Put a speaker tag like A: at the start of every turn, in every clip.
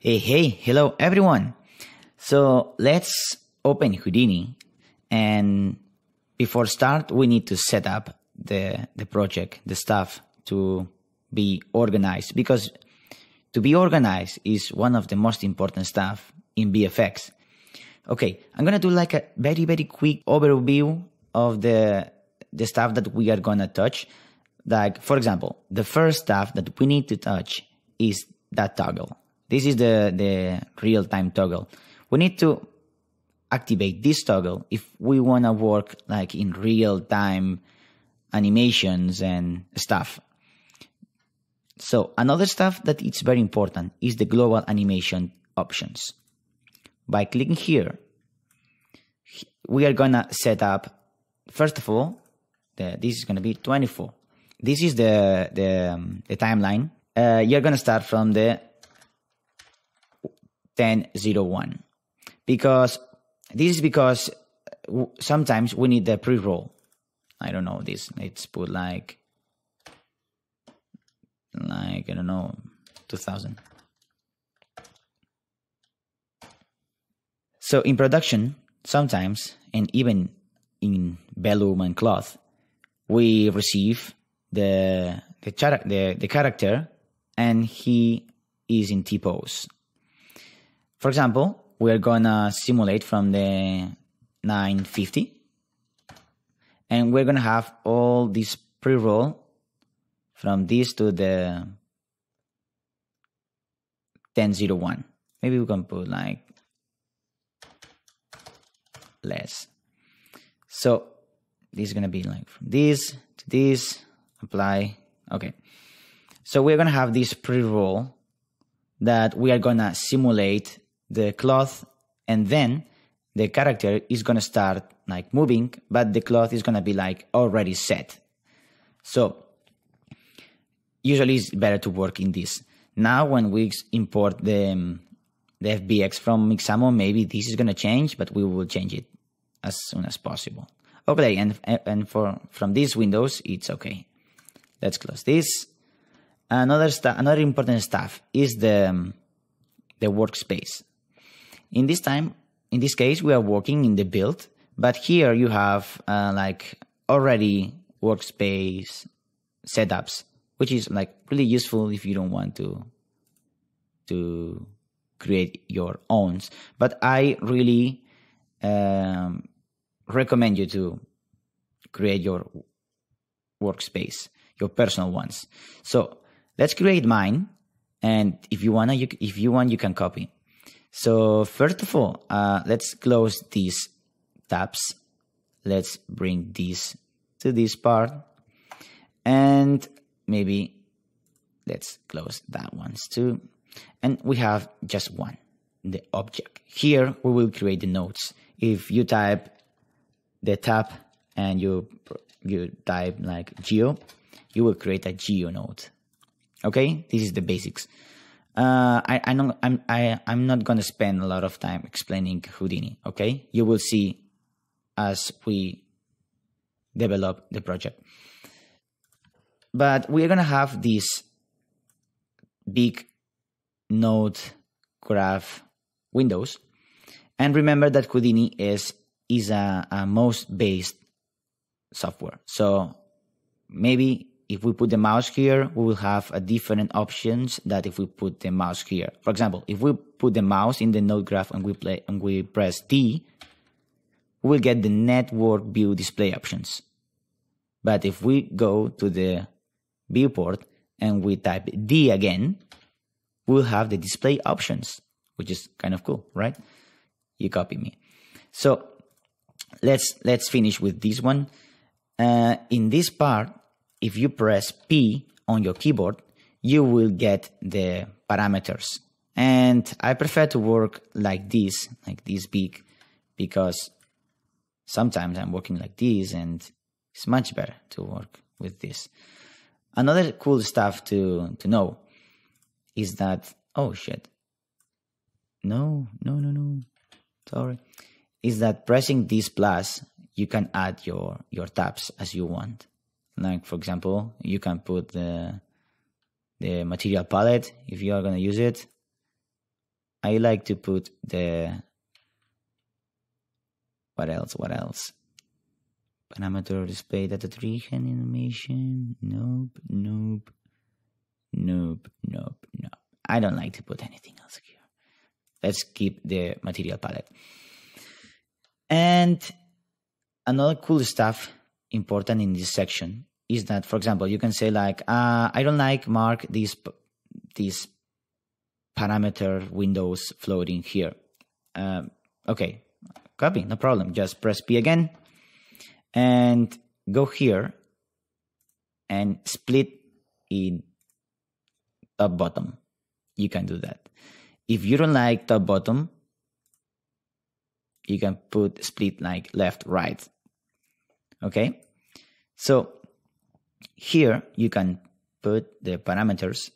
A: Hey, hello everyone. So let's open Houdini, and before start we need to set up the project, the stuff to be organized, because to be organized is one of the most important stuff in VFX. Okay, I'm gonna do like a very quick overview of the stuff that we are gonna touch. Like, for example, the first stuff that we need to touch is that toggle. This is the real-time toggle. We need to activate this toggle if we want to work like in real-time animations and stuff. So another stuff that is very important is the global animation options. By clicking here, we are gonna set up, first of all, this is gonna be 24. This is the timeline. You're gonna start from the 10:01, because sometimes we need the pre-roll. I don't know this. Let's put like I don't know, 2000. So in production, sometimes, and even in Vellum and cloth, we receive the character and he is in T-pose. For example, we're gonna simulate from the 950, and we're gonna have all this pre-roll from this to the 10:01. Maybe we can put like less. So this is gonna be like from this to this, apply. Okay. So we're gonna have this pre-roll that we are gonna simulate the cloth, and then the character is gonna start like moving, but the cloth is gonna be like already set. So usually it's better to work in this. Now when we import the FBX from Mixamo, maybe this is gonna change, but we will change it as soon as possible. Okay, and from these windows it's okay. Let's close this. Another important stuff is the workspace. In this case, we are working in the build, but here you have like already workspace setups, which is like really useful if you don't want to create your own. But I really recommend you to create your workspace, your personal ones. So let's create mine, and if you want, you can copy. So first of all, let's close these tabs. Let's bring this to this part, and maybe let's close that ones too. And we have just one, the object. Here we will create the nodes. If you type the tab and you type like geo, you will create a geo node. Okay, this is the basics. I'm not gonna spend a lot of time explaining Houdini. Okay, you will see as we develop the project. But we're gonna have this big node graph windows, and remember that Houdini is a mouse-based software. So maybe if we put the mouse here, we will have a different options that if we put the mouse here. For example, if we put the mouse in the node graph and we press D, we will get the network view display options. But if we go to the viewport and we type D again, we'll have the display options, which is kind of cool, right? You copy me. So let's finish with this one. In this part, if you press P on your keyboard, you will get the parameters. And I prefer to work like this big, because sometimes I'm working like this and it's much better to work with this. Another cool stuff to know is that, oh shit. No. Sorry. Is that pressing this plus, you can add your tabs as you want. Like, for example, you can put the material palette if you are going to use it. I like to put the, what else? Parameter display data tree hand animation. Nope. I don't like to put anything else here. Let's keep the material palette. And another cool stuff important in this section is that, for example, you can say like, I don't like mark these parameter windows floating here. Okay, copy, no problem. Just press P again and go here and split in top bottom. You can do that. If you don't like top bottom, you can put split like left right. Okay, so here you can put the parameters,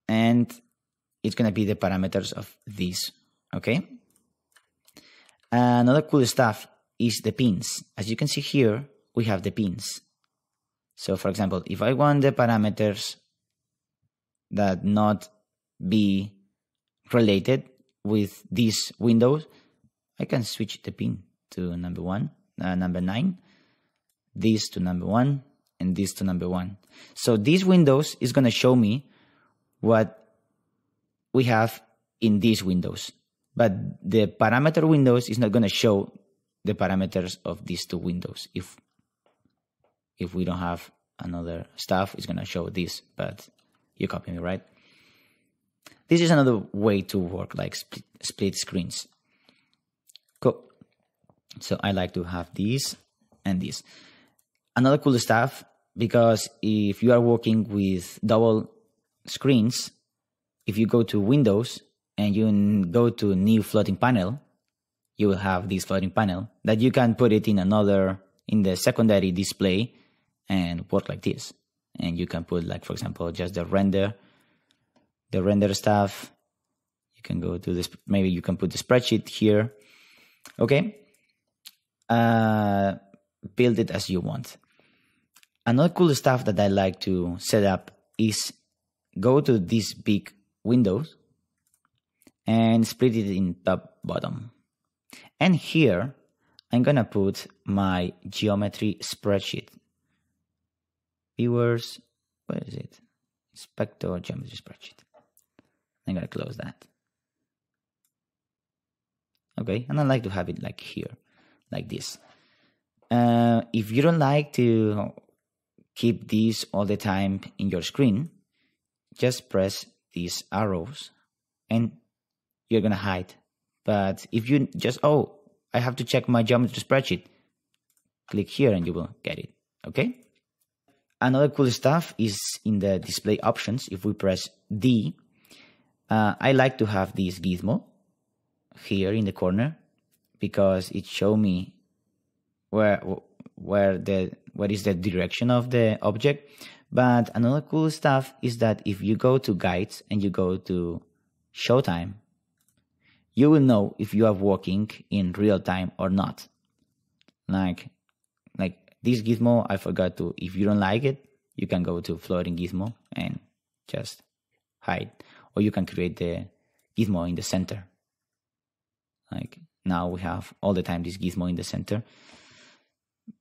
A: and it's gonna be the parameters of this. Okay, another cool stuff is the pins. As you can see here, we have the pins. So for example, if I want the parameters that not be related with these windows, I can switch the pin to number 9, this to number 1, and this to number 1. So these windows is going to show me what we have in these windows, but the parameter windows is not going to show the parameters of these two windows. If we don't have another stuff, it's going to show this, but you copy me, right? This is another way to work, like split screens. Cool. So I like to have this and this. Another cool stuff, because if you are working with double screens, if you go to Windows and you go to new floating panel, you will have this floating panel that you can put it in the secondary display and work like this. And you can put, like, for example, just the render stuff. You can go to this, maybe you can put the spreadsheet here. Okay, build it as you want. Another cool stuff that I like to set up is go to these big windows and split it in top bottom. And here I'm gonna put my geometry spreadsheet. Viewers, where is it? Inspector geometry spreadsheet. I'm gonna close that. Okay, and I like to have it like here, like this. If you don't like to keep this all the time in your screen, just press these arrows and you're gonna hide. But if you just, I have to check my geometry spreadsheet, click here and you will get it. Okay. Another cool stuff is in the display options. If we press D, I like to have this gizmo here in the corner because it shows me where is the direction of the object. But another cool stuff is that if you go to guides and you go to showtime, you will know if you are working in real time or not. Like this gizmo, I forgot to, if you don't like it, you can go to floating gizmo and just hide. Or you can create the gizmo in the center. Like now we have all the time this gizmo in the center,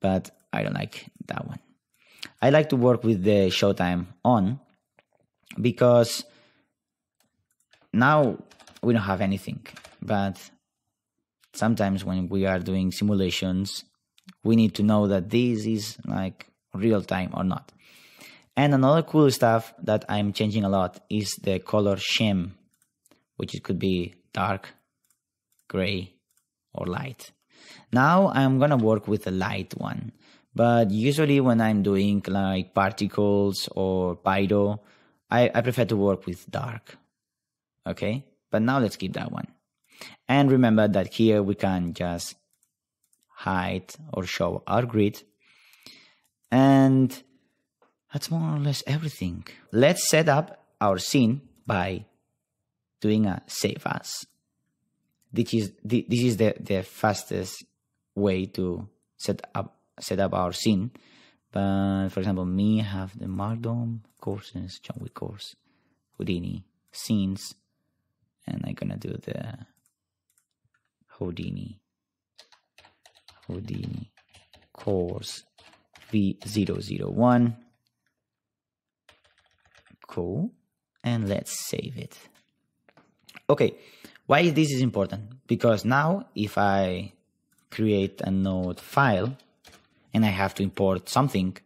A: but I don't like that one. I like to work with the showtime on because now we don't have anything, but sometimes when we are doing simulations, we need to know that this is like real time or not. And another cool stuff that I'm changing a lot is the color scheme, which it could be dark, gray, or light. Now I'm gonna work with a light one, but usually when I'm doing like particles or pyro, I prefer to work with dark. Okay, but now let's keep that one. And remember that here we can just hide or show our grid. And that's more or less everything. Let's set up our scene by doing a save as. This is the fastest way to set up our scene. But for example, me have the Markdown courses, John Wick course, Houdini, scenes, and I'm gonna do the Houdini course V001. Cool. And let's save it. Okay, why this is important? Because now if I create a node file and I have to import something,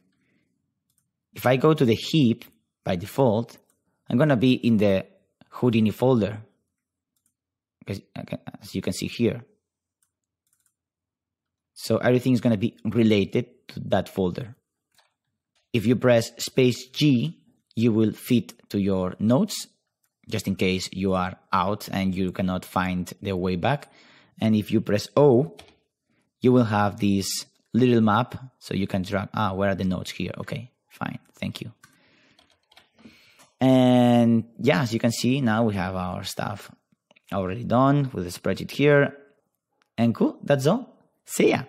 A: if I go to the heap by default, I'm gonna be in the Houdini folder, as you can see here. So everything is gonna be related to that folder. If you press space G, you will fit to your notes, just in case you are out and you cannot find the way back. And if you press O, you will have this little map, so you can drag, where are the notes here? Okay, fine, thank you. And yeah, as you can see, now we have our stuff already done with the spreadsheet here. And cool, that's all. See ya.